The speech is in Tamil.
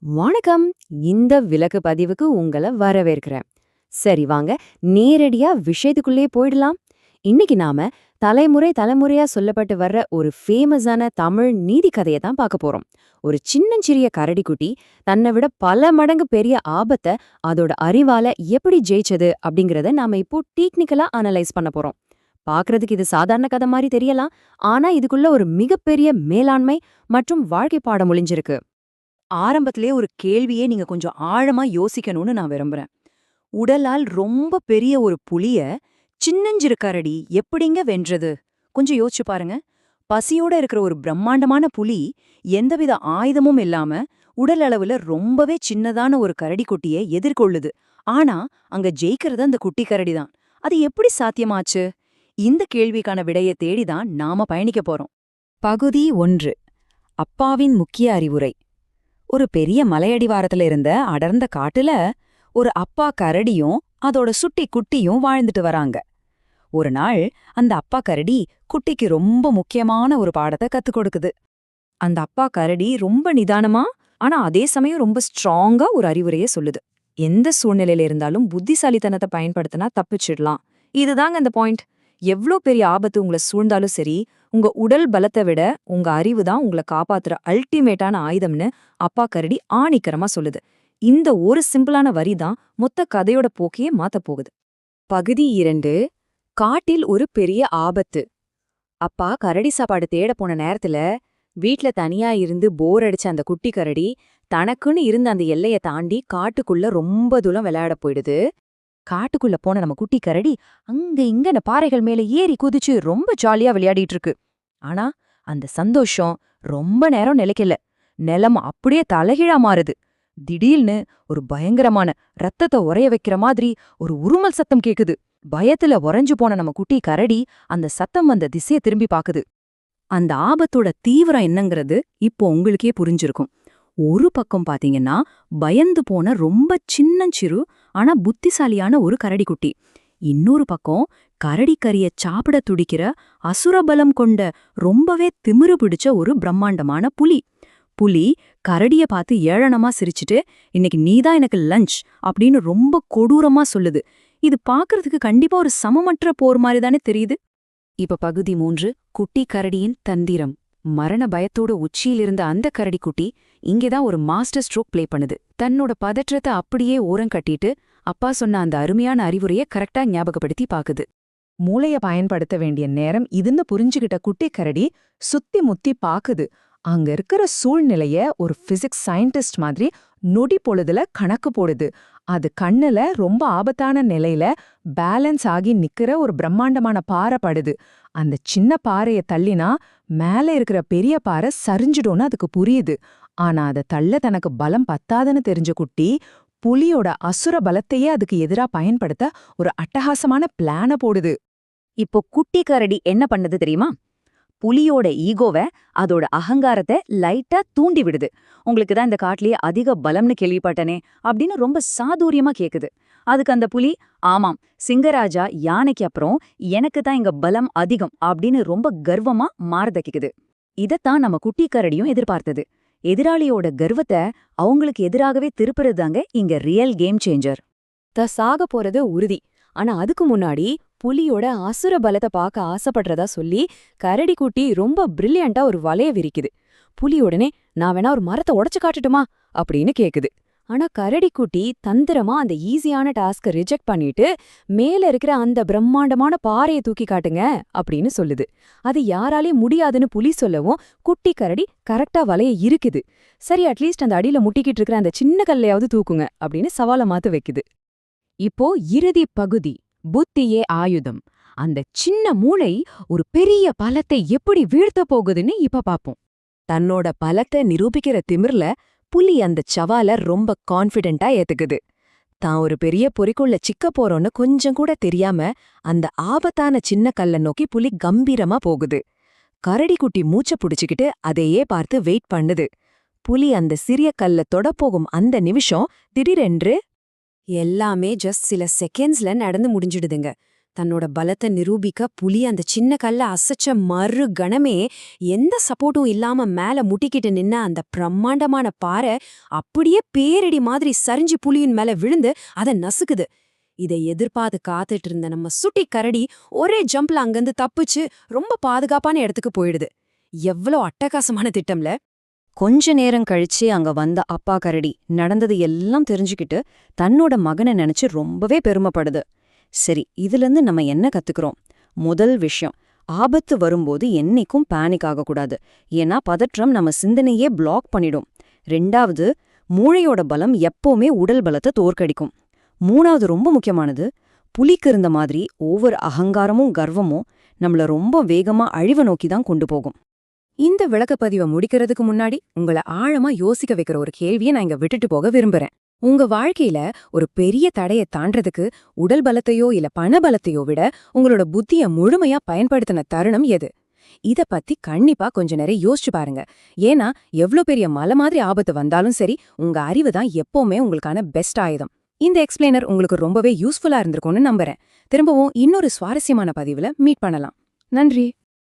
வணக்கம். இந்த விளக்கு பதிவுக்கு உங்களை வரவேற்கிறேன். சரி வாங்க, நேரடியா விஷயத்துக்குள்ளே போயிடலாம். இன்னைக்கு நாம தலைமுறை தலைமுறையா சொல்லப்பட்டு வர்ற ஒரு ஃபேமஸான தமிழ் நீதி கதையை தான் பார்க்க போறோம். ஒரு சின்னஞ்சிறிய கரடிக்குட்டி தன்னை விட பல மடங்கு பெரிய ஆபத்தை அதோட அறிவால எப்படி ஜெயிச்சது அப்படிங்கறத நாம இப்போ டெக்னிக்கலா அனலைஸ் பண்ண போறோம். பார்க்கறதுக்கு இது சாதாரண கதை மாதிரி தெரியலாம், ஆனா இதுக்குள்ள ஒரு மிகப்பெரிய மேலாண்மை மற்றும் வாழ்க்கை பாடம் ஒளிஞ்சிருக்கு. ஆரம்பத்திலே ஒரு கேள்வியே நீங்க கொஞ்சம் ஆழமா யோசிக்கணும்னு நான் விரும்புறேன். உடலால் ரொம்ப பெரிய ஒரு புலிய சின்னஞ்சிறு கரடி எப்படிங்க வென்றது? கொஞ்சம் யோசிச்சு பாருங்க. பசியோட இருக்கிற ஒரு பிரம்மாண்டமான புலி எந்தவித ஆயுதமும் இல்லாம உடல் அளவுல ரொம்பவே சின்னதான ஒரு கரடி குட்டியை எதிர்கொள்ளுது. ஆனா அங்க ஜெயிக்கிறது அந்த குட்டி கரடி தான். அது எப்படி சாத்தியமாச்சு? இந்த கேள்விக்கான விடையை தேடிதான் நாம பயணிக்க போறோம். பகுதி 1. அப்பாவின் முக்கிய அறிவுரை. ஒரு பெரிய மலையடிவாரத்துல இருந்த அடர்ந்த காட்டுல ஒரு அப்பா கரடியும் அதோட சுட்டி குட்டியும் வாழ்ந்துட்டு வராங்க. ஒரு நாள் அந்த அப்பா கரடி குட்டிக்கு ரொம்ப முக்கியமான ஒரு பாடத்தை கத்துக் கொடுக்குது. அந்த அப்பா கரடி ரொம்ப நிதானமா ஆனா அதே சமயம் ரொம்ப ஸ்ட்ராங்கா ஒரு அறிவுரைய சொல்லுது. எந்த சூழ்நிலையில இருந்தாலும் புத்திசாலித்தனத்தை பயன்படுத்தினா தப்பிச்சிடலாம். இதுதாங்க அந்த பாயிண்ட். எவ்ளோ பெரிய ஆபத்து உங்களை சூழ்ந்தாலும் சரி, உங்க உடல் பலத்தை விட உங்க அறிவு தான் உங்களை காப்பாத்துற அல்டிமேட்டான ஆயுதம்னு அப்பா கரடி ஆணிக்கரமா சொல்லுது. இந்த ஒரு சிம்பிளான வரி தான் மொத்த கதையோட போக்கையே மாத்தப் போகுது. பகுதி 2. காட்டில் ஒரு பெரிய ஆபத்து. அப்பா கரடி சாப்பாடு தேட போன நேரத்துல வீட்ல தனியா இருந்து போர் அடிச்ச அந்த குட்டி கரடி தனக்குன்னு இருந்த அந்த எல்லைய தாண்டி காட்டுக்குள்ள ரொம்ப தூரம் விளையாட போயிடுது. காட்டுக்குள்ள போன நம்ம குட்டி கரடி அங்க இங்கன பாறைகள் மேல ஏறி குதிச்சு ரொம்ப ஜாலியா விளையாடிட்டு இருக்கு. ஆனா அந்த சந்தோஷம் ரொம்ப நேரம் நிலைக்கல. நிலம் அப்படியே தலைகீழா மாறுது. திடீர்னு ஒரு பயங்கரமான ரத்தத்தை உறைய வைக்கிற மாதிரி ஒரு உருமல் சத்தம் கேக்குது. பயத்துல உறைஞ்சு போன நம்ம குட்டி கரடி அந்த சத்தம் வந்த திசையை திரும்பி பாக்குது. அந்த ஆபத்தோட தீவிரம் என்னங்கிறது இப்போ உங்களுக்கே புரிஞ்சிருக்கும். ஒரு பக்கம் பாத்தீங்கன்னா பயந்து போன ரொம்ப சின்னஞ்சிறு ஆனா புத்திசாலியான ஒரு கரடிக்குட்டி. இன்னொரு பக்கம் கரடிக்கரிய சாப்பிட துடிக்கிற அசுரபலம் கொண்ட ரொம்பவே திமிரு பிடிச்ச ஒரு பிரம்மாண்டமான புலி. புலி கரடிய பார்த்து ஏளனமா சிரிச்சுட்டு, இன்னைக்கு நீதான் எனக்கு லஞ்ச் அப்படின்னு ரொம்ப கொடூரமா சொல்லுது. இது பாக்குறதுக்கு கண்டிப்பா ஒரு சமமற்ற போர் மாதிரி தானே தெரியுது. இப்ப பகுதி 3. குட்டி கரடியின் தந்திரம். மரண பயத்தோட உச்சியிலிருந்த அந்த கரடிக்குட்டி இங்கேதான் ஒரு மாஸ்டர் ஸ்ட்ரோக் ப்ளே பண்ணுது. தன்னோட பதற்றத்தை அப்படியே ஓரங்கட்டிட்டு அப்பா சொன்ன அந்த அருமையான அறிவுரையை கரெக்டா ஞாபகப்படுத்தி பாக்குது. மூளைய பயன்படுத்த வேண்டிய நேரம் இதுன்னு புரிஞ்சுகிட்ட குட்டி கரடி சுத்தி முத்தி பாக்குது. அங்க இருக்கிற சூழ்நிலைய ஒரு பிசிக்ஸ் சயின்டிஸ்ட் மாதிரி நொடி பொழுதுல கணக்கு போடுது. அது கண்ணுல ரொம்ப ஆபத்தான நிலையில பேலன்ஸ் ஆகி நிக்கிற ஒரு பிரம்மாண்டமான பாறை படுது. அந்த சின்ன பாறைய தள்ளினா மேல இருக்கிற பெரிய பாறை சரிஞ்சிடும்னு அதுக்கு புரியுது. ஆனா அதை தள்ள தனக்கு பலம் பத்தாதுன்னு தெரிஞ்ச குட்டி புலியோட அசுர பலத்தையே அதுக்கு எதிரா பயன்படுத்த ஒரு அட்டகாசமான பிளான போடுது. இப்போ குட்டி கரடி என்ன பண்ணுது தெரியுமா? புலியோட ஈகோவை, அதோட அகங்காரத்தை லைட்டா தூண்டி விடுது. உங்களுக்கு தான் இந்த காட்டிலேயே அதிக பலம்னு கேள்விப்பட்டனே அப்படின்னு ரொம்ப சாதுரியமா கேக்குது. அதுக்கு அந்த புலி, ஆமாம், சிங்கராஜா யானைக்கு அப்புறம் எனக்கு தான் இங்க பலம் அதிகம் அப்படின்னு ரொம்ப கர்வமா மார்தக்கிக்குது. இதத்தான் நம்ம குட்டி கரடியும் எதிர்பார்த்தது. எதிராளியோட கர்வத்தை அவங்களுக்கு எதிராகவே திருப்புறதுதாங்க இங்க ரியல் கேம் சேஞ்சர். சாக போறது உறுதி. ஆனா அதுக்கு முன்னாடி புலியோட அசுர பலத்தை பார்க்க ஆசைப்படுறதா சொல்லி கரடிக்குட்டி ரொம்ப பிரில்லியண்டா ஒரு வலைய விரிக்குது. புலி உடனே, நான் வேணா ஒரு மரத்தை உடைச்சு காட்டுட்டுமா அப்படின்னு கேக்குது. ஆனா கரடிக்குட்டி தந்திரமா அந்த ஈஸியான டாஸ்க ரிஜெக்ட் பண்ணிட்டு மேல இருக்கிற அந்த பிரம்மாண்டமான பாறையை தூக்கி காட்டுங்க அப்படின்னு சொல்லுது. அது யாராலையும் முடியாதுன்னு புலி சொல்லவும் குட்டி கரடி கரெக்டா வலைய இருக்குது. சரி, அட்லீஸ்ட் அந்த அடியில முட்டிக்கிட்டு இருக்கிற அந்த சின்ன கல்லையாவது தூக்குங்க அப்படின்னு சவாலை மாத்து வைக்குது. இப்போ இறுதி பகுதி, புத்தியே ஆயுதம். அந்த சின்ன மூளை ஒரு பெரிய பலத்தை எப்படி வீழ்த்த போகுதுன்னு இப்ப பாப்போம். தன்னோட பலத்தை நிரூபிக்கிற திமிர்ல புலி அந்த சவால ரொம்ப கான்ஃபிடென்ட்டா ஏத்துக்குது. தான் ஒரு பெரிய பொறிக்குள்ள சிக்க போறோன்னு கொஞ்சம் கூட தெரியாம அந்த ஆபத்தான சின்ன கல்ல நோக்கி புலி கம்பீரமா போகுது. கரடிக்குட்டி மூச்ச புடிச்சுக்கிட்டு அதையே பார்த்து வெயிட் பண்ணுது. புலி அந்த சிறிய கல்ல தொடப்போகும் அந்த நிமிஷம் திடீரென்று எல்லாமே ஜஸ்ட் சில செகண்ட்ஸ்ல நடந்து முடிஞ்சிடுதுங்க. தன்னோட பலத்தை நிரூபிக்க புலி அந்த சின்ன கல்ல அசைச்ச மறு கணமே எந்த சப்போர்ட்டும் இல்லாம மேல முட்டிக்கிட்டு நின்ன அந்த பிரம்மாண்டமான பாறை அப்படியே பேரிடி மாதிரி சரிஞ்சு புலியின் மேல விழுந்து அதை நசுக்குது. இதை எதிர்பார்த்து காத்துட்டு இருந்த நம்ம சுட்டி கரடி ஒரே ஜம்ப்ல அங்கிருந்து தப்பிச்சு ரொம்ப பாதுகாப்பான இடத்துக்கு போயிடுது. எவ்வளோ அட்டகாசமான திட்டம்ல. கொஞ்ச நேரம் கழிச்சு அங்க வந்த அப்பா கரடி நடந்தது எல்லாம் தெரிஞ்சுக்கிட்டு தன்னோட மகனை நினைச்சு ரொம்பவே பெருமைப்படுது. சரி, இதிலிருந்து நம்ம என்ன கத்துக்கிறோம்? முதல் விஷயம், ஆபத்து வரும்போது என்னைக்கும் பேனிக் ஆகக்கூடாது. ஏன்னா பதற்றம் நம்ம சிந்தனையே பிளாக் பண்ணிடும். 2வது, மூளையோட பலம் எப்பவுமே உடல் பலத்தை தோற்கடிக்கும். 3வது ரொம்ப முக்கியமானது, புலிக்கு இருந்த மாதிரி ஒவ்வொரு அகங்காரமும் கர்வமும் நம்மள ரொம்ப வேகமா அழிவை நோக்கி தான் கொண்டு போகும். இந்த விளக்கப்பதிவை முடிக்கிறதுக்கு முன்னாடி உங்களை ஆழமா யோசிக்க வைக்கிற ஒரு கேள்வியை நான் இங்க விட்டுட்டு போக விரும்புறேன். உங்க வாழ்க்கையில ஒரு பெரிய தடையை தாண்டறதுக்கு உடல் பலத்தையோ இல்ல பண பலத்தையோ விட உங்களோட புத்திய முழுமையா பயன்படுத்தின தருணம் எது? இத பத்தி கண்டிப்பா கொஞ்ச நேரம் யோசிச்சு பாருங்க. ஏன்னா எவ்ளோ பெரிய மலை மாதிரி ஆபத்து வந்தாலும் சரி, உங்க அறிவு தான் எப்பவுமே உங்களுக்கான பெஸ்ட் ஆயுதம். இந்த எக்ஸ்பிளைனர் உங்களுக்கு ரொம்பவே யூஸ்ஃபுல்லா இருந்திருக்கும்னு நம்புறேன். திரும்பவும் இன்னொரு சுவாரஸ்யமான பதிவுல மீட் பண்ணலாம். நன்றி.